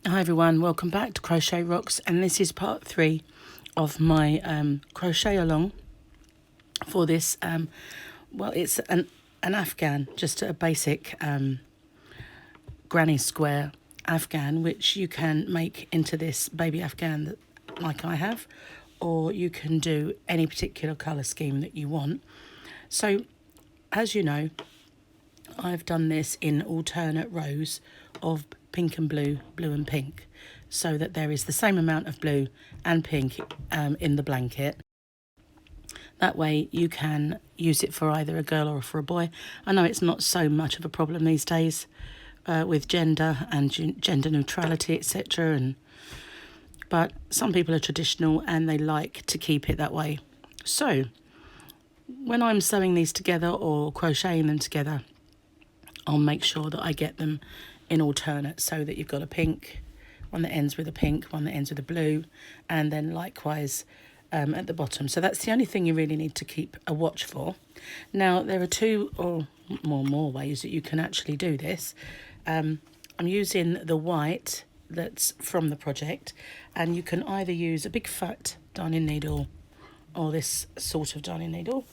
Hi everyone, welcome back to Crochet Rocks, and this is part 3 of my crochet along for this, well, it's an Afghan, just a basic granny square Afghan, which you can make into this baby Afghan that, like I have, or you can do any particular colour scheme that you want. So, as you know, I've done this in alternate rows of pink and blue, blue and pink, so that there is the same amount of blue and pink in the blanket. That way you can use it for either a girl or for a boy. I know it's not so much of a problem these days with gender and gender neutrality, etc. But some people are traditional and they like to keep it that way. So when I'm sewing these together or crocheting them together, I'll make sure that I get them in alternate, so that you've got a pink, one that ends with a pink, one that ends with a blue, and then likewise at the bottom. So that's the only thing you really need to keep a watch for. Now, there are 2 or more ways that you can actually do this. I'm using the white that's from the project, and you can either use a big fat darning needle or this sort of darning needle,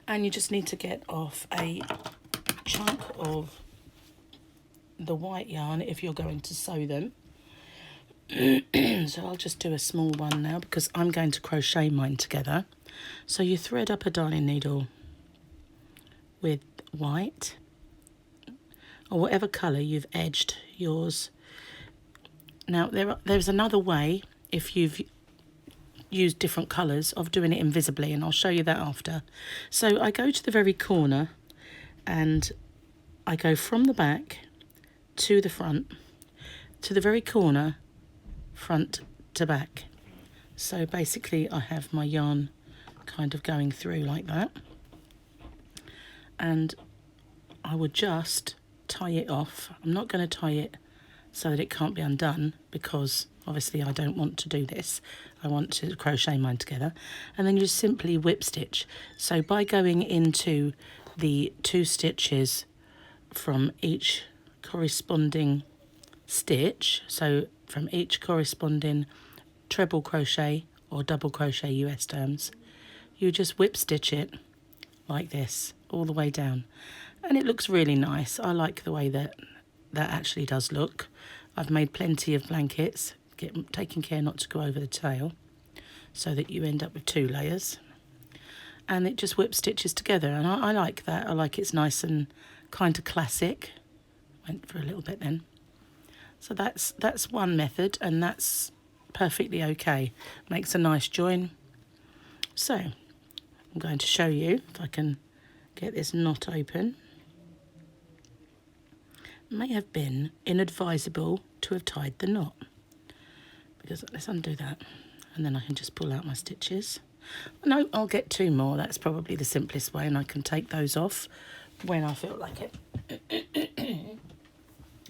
and you just need to get off a chunk of the white yarn if you're going to sew them. So I'll just do a small one now because I'm going to crochet mine together. So you thread up a darning needle with white or whatever colour you've edged yours. Now there's another way, if you've used different colours, of doing it invisibly, and I'll show you that after. So I go to the very corner and I go from the back to the front, to the very corner, front to back. So basically I have my yarn kind of going through like that, and I would just tie it off. I'm not going to tie it so that it can't be undone, because obviously I don't want to do this. I want to crochet mine together, and then you simply whip stitch. So by going into the 2 stitches from each corresponding stitch, so from each corresponding treble crochet or double crochet US terms, you just whip stitch it like this all the way down, and it looks really nice. I like the way that actually does look. I've made plenty of blankets, taking care not to go over the tail, so that you end up with 2 layers, and it just whip stitches together, and I like that. I like it's nice and kind of classic. Went for a little bit then. So that's one method, and that's perfectly okay. Makes a nice join. So I'm going to show you if I can get this knot open. It may have been inadvisable to have tied the knot, because let's undo that, and then I can just pull out my stitches. No, I'll get 2 more. That's probably the simplest way, and I can take those off when I feel like it.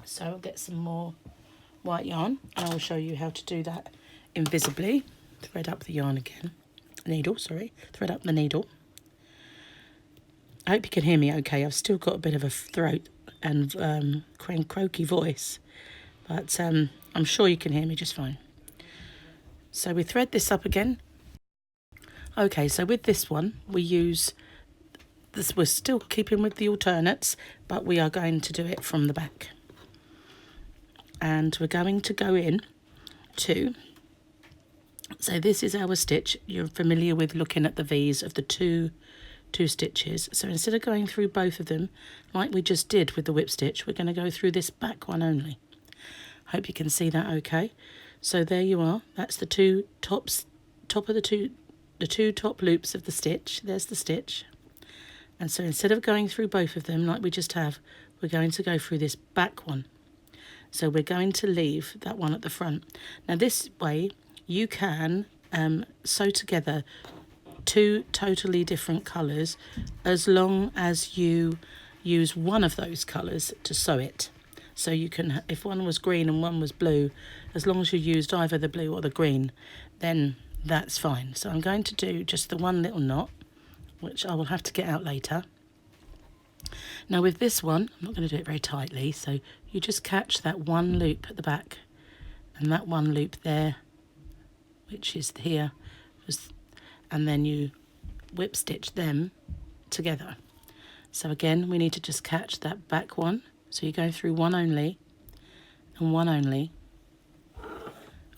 So I'll get some more white yarn, and I'll show you how to do that invisibly. Thread up the yarn again. Thread up the needle. I hope you can hear me okay. I've still got a bit of a throat and croaky voice, but I'm sure you can hear me just fine. So we thread this up again. Okay, so with this one, we use this. We're still keeping with the alternates, but we are going to do it from the back. And we're going to go in to, so this is our stitch. You're familiar with looking at the V's of the two stitches. So instead of going through both of them like we just did with the whip stitch, we're going to go through this back one only. Hope you can see that okay. So there you are. That's the 2 top of the 2 top loops of the stitch. There's the stitch. And so instead of going through both of them like we just have, we're going to go through this back one. So we're going to leave that one at the front. Now this way you can sew together 2 totally different colours, as long as you use one of those colours to sew it. So you can, if one was green and one was blue, as long as you used either the blue or the green, then that's fine. So I'm going to do just the one little knot, which I will have to get out later. Now with this one, I'm not going to do it very tightly, so you just catch that one loop at the back and that one loop there, which is here, and then you whip stitch them together. So again, we need to just catch that back one. So you go through one only and one only.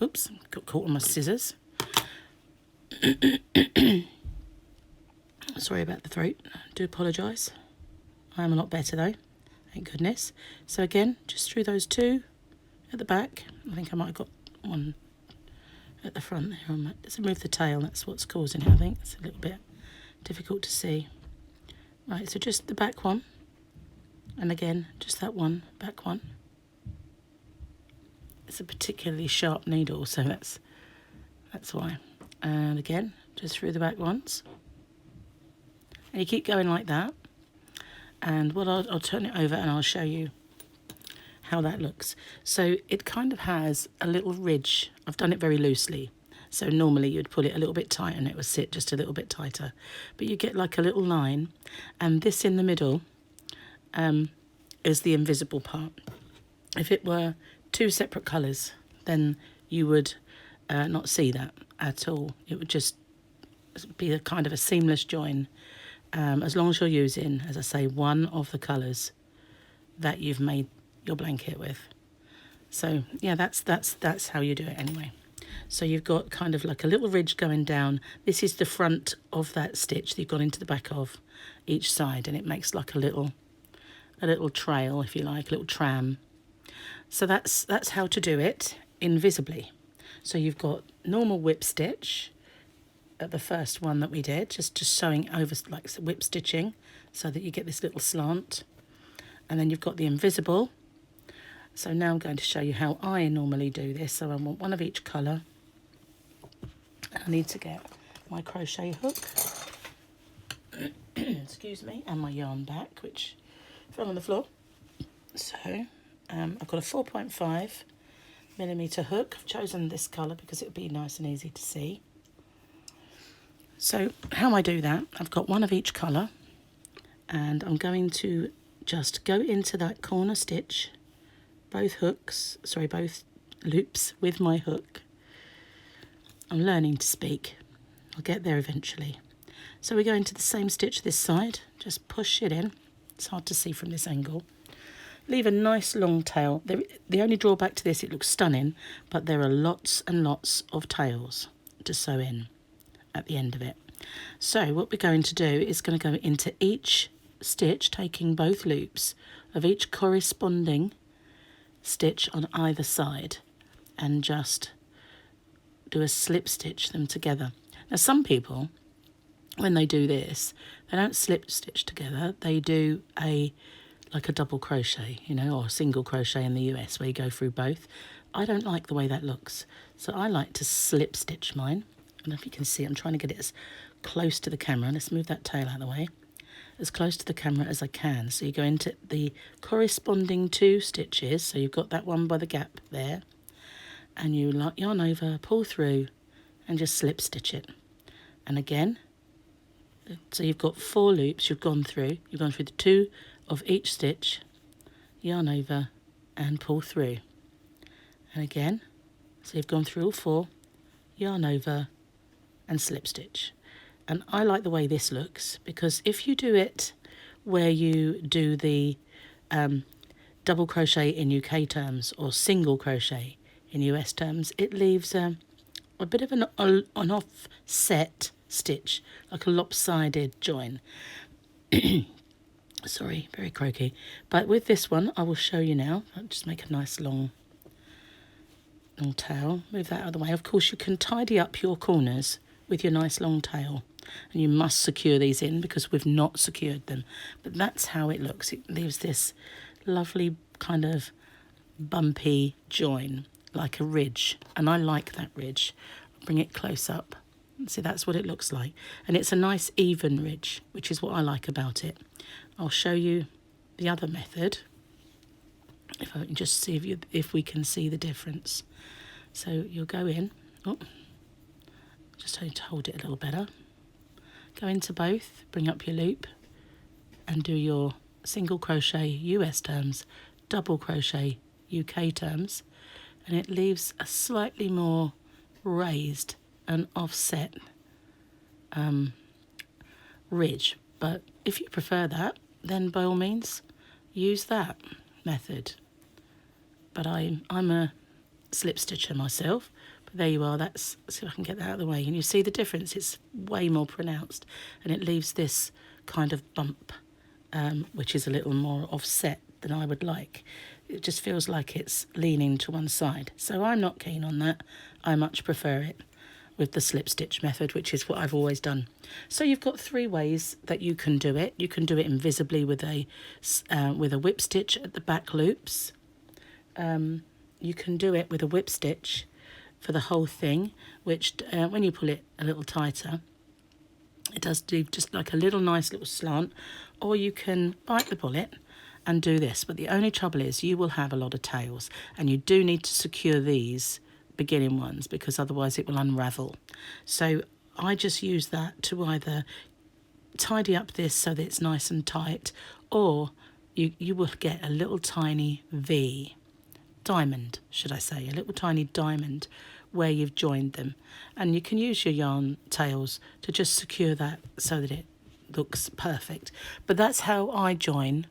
Oops, got caught on my scissors. Sorry about the throat, I do apologise. I am a lot better though, thank goodness. So again, just through those two at the back. I think I might have got one at the front there. Let's remove the tail, that's what's causing it, I think. It's a little bit difficult to see. Right, so just the back one, and again, just that one, back one. It's a particularly sharp needle, so that's why. And again, just through the back ones. And you keep going like that. And what I'll turn it over and I'll show you how that looks. So it kind of has a little ridge. I've done it very loosely. So normally you'd pull it a little bit tight and it would sit just a little bit tighter. But you get like a little line, and this in the middle is the invisible part. If it were two separate colours, then you would not see that at all. It would just be a kind of a seamless join, as long as you're using, as I say, one of the colours that you've made your blanket with. So yeah, that's how you do it anyway. So you've got kind of like a little ridge going down. This is the front of that stitch that you've gone into the back of each side, and it makes like a little trail, if you like, a little tram. So that's how to do it invisibly. So you've got normal whip stitch at the first one that we did, just sewing over like whip stitching so that you get this little slant, and then you've got the invisible. So now I'm going to show you how I normally do this. So I want one of each colour. I need to get my crochet hook, excuse me, and my yarn back, which fell on the floor. So I've got a 4.5mm hook. I've chosen this colour because it would be nice and easy to see. So how I do that, I've got one of each colour, and I'm going to just go into that corner stitch, both loops with my hook. I'm learning to speak. I'll get there eventually. So we go into the same stitch this side, just push it in. It's hard to see from this angle. Leave a nice long tail. The only drawback to this, it looks stunning, but there are lots and lots of tails to sew in at the end of it. So what we're going to do is going to go into each stitch, taking both loops of each corresponding stitch on either side, and just do a slip stitch them together. Now some people, when they do this, they don't slip stitch together, they do like a double crochet, you know, or single crochet in the US where you go through both. I don't like the way that looks, so I like to slip stitch mine. I don't know if you can see, I'm trying to get it as close to the camera. Let's move that tail out of the way. As close to the camera as I can. So you go into the corresponding two stitches, so you've got that one by the gap there, and you yarn over, pull through, and just slip stitch it. And again, so you've got 4 loops you've gone through the 2 of each stitch, yarn over and pull through. And again, so you've gone through all 4, yarn over and slip stitch. And I like the way this looks, because if you do it where you do the double crochet in UK terms or single crochet in US terms, it leaves a bit of an offset stitch, like a lopsided join. Sorry, very croaky. But with this one, I will show you now. I'll just make a nice long tail. Move that out of the way. Of course, you can tidy up your corners with your nice long tail, and you must secure these in because we've not secured them. But that's how it looks. It leaves this lovely kind of bumpy join, like a ridge, and I like that ridge. I'll bring it close up. See, that's what it looks like, and it's a nice even ridge, which is what I like about it. I'll show you the other method, if I can just see if we can see the difference. So you'll go in, just need to hold it a little better. Go into both, bring up your loop, and do your single crochet US terms, double crochet UK terms, and it leaves a slightly more raised and offset ridge. But if you prefer that, then by all means use that method. But I'm a slip stitcher myself. But there you are, that's, so I can get that out of the way. And you see the difference, it's way more pronounced, and it leaves this kind of bump, which is a little more offset than I would like. It just feels like it's leaning to one side. So I'm not keen on that. I much prefer it with the slip stitch method, which is what I've always done. So you've got 3 ways that you can do it. You can do it invisibly with a whip stitch at the back loops. You can do it with a whip stitch for the whole thing, which when you pull it a little tighter, it does do just like a little nice little slant. Or you can bite the bullet and do this, but the only trouble is you will have a lot of tails, and you do need to secure these beginning ones because otherwise it will unravel. So I just use that to either tidy up this so that it's nice and tight, or you will get a little tiny diamond, should I say, a little tiny diamond where you've joined them, and you can use your yarn tails to just secure that so that it looks perfect. But that's how I join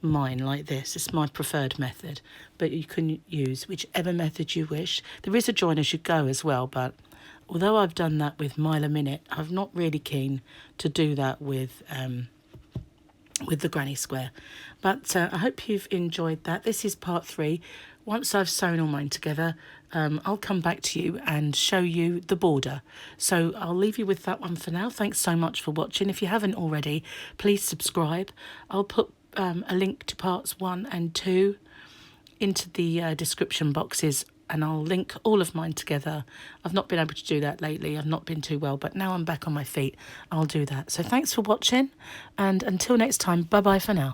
mine, like this. It's my preferred method, but you can use whichever method you wish. There is a join as you go as well, but although I've done that with mile a minute, I'm not really keen to do that with the granny square. But I hope you've enjoyed that. This is part 3. Once I've sewn all mine together, I'll come back to you and show you the border. So I'll leave you with that one for now. Thanks so much for watching. If you haven't already, please subscribe. I'll put a link to parts 1 and 2 into the description boxes, and I'll link all of mine together. I've not been able to do that lately. I've not been too well, but now I'm back on my feet, I'll do that. So thanks for watching, and until next time, bye bye for now.